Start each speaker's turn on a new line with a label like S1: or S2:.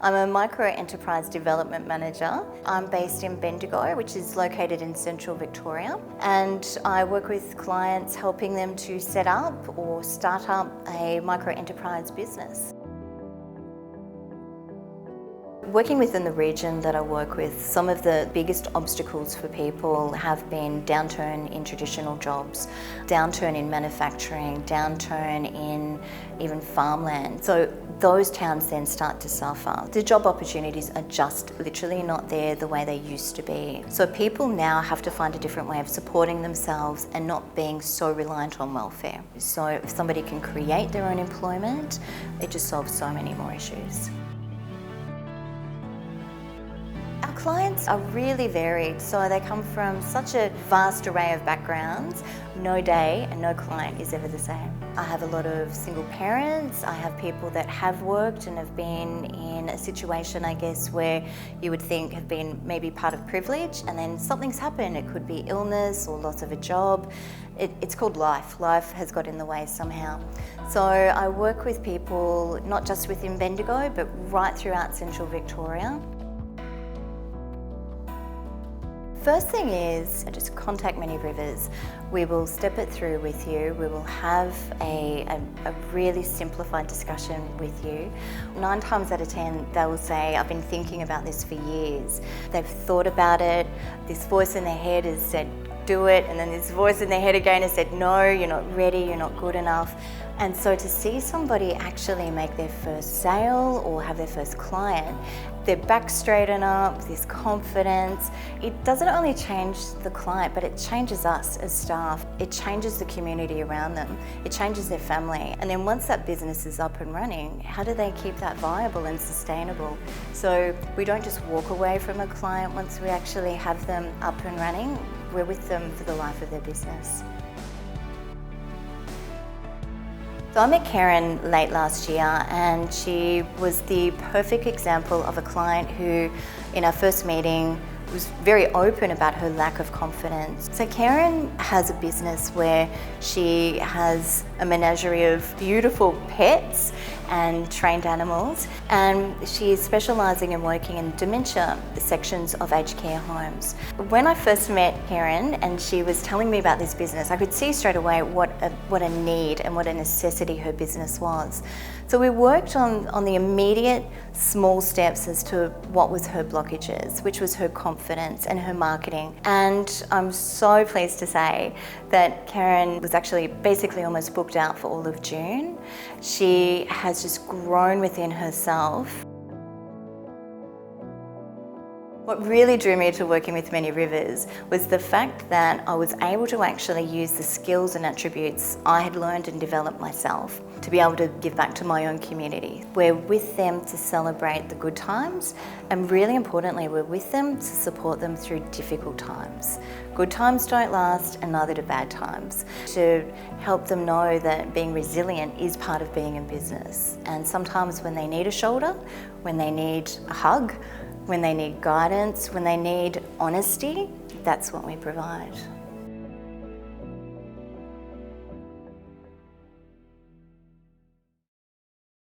S1: I'm a Microenterprise Development Manager. I'm based in Bendigo, which is located in central Victoria, and I work with clients helping them to set up or start up a microenterprise business. Working within the region that I work with, some of the biggest obstacles for people have been downturn in traditional jobs, downturn in manufacturing, downturn in even farmland. So those towns then start to suffer. The job opportunities are just literally not there the way they used to be. So people now have to find a different way of supporting themselves and not being so reliant on welfare. So if somebody can create their own employment, it just solves so many more issues. Our clients are really varied, so they come from such a vast array of backgrounds. No day and no client is ever the same. I have a lot of single parents, I have people that have worked and have been in a situation, I guess, where you would think have been maybe part of privilege, and then something's happened. It could be illness or loss of a job. It's called life. Life has got in the way somehow. So I work with people not just within Bendigo, but right throughout central Victoria. First thing is, just contact Many Rivers. We will step it through with you. We will have a really simplified discussion with you. 9 times out of 10, they will say, I've been thinking about this for years. They've thought about it. This voice in their head has said, do it. And then this voice in their head again has said, no, you're not ready, you're not good enough. And so to see somebody actually make their first sale or have their first client, their back straighten up, this confidence, it doesn't only change the client, but it changes us as staff. It changes the community around them. It changes their family. And then once that business is up and running, how do they keep that viable and sustainable? So we don't just walk away from a client once we actually have them up and running. We're with them for the life of their business. So I met Karen late last year, and she was the perfect example of a client who, in our first meeting, was very open about her lack of confidence. So Karen has a business where she has a menagerie of beautiful pets and trained animals, and she is specialising in working in dementia sections of aged care homes. When I first met Karen and she was telling me about this business, I could see straight away what a need and what a necessity her business was. So we worked on the immediate small steps as to what was her blockages, which was her confidence and her marketing. And I'm so pleased to say that Karen was actually basically almost booked out for all of June. She has just grown within herself. What really drew me to working with Many Rivers was the fact that I was able to actually use the skills and attributes I had learned and developed myself to be able to give back to my own community. We're with them to celebrate the good times, and really importantly, we're with them to support them through difficult times. Good times don't last, and neither do bad times. To help them know that being resilient is part of being in business. And sometimes when they need a shoulder, when they need a hug, when they need guidance, when they need honesty, that's what we provide.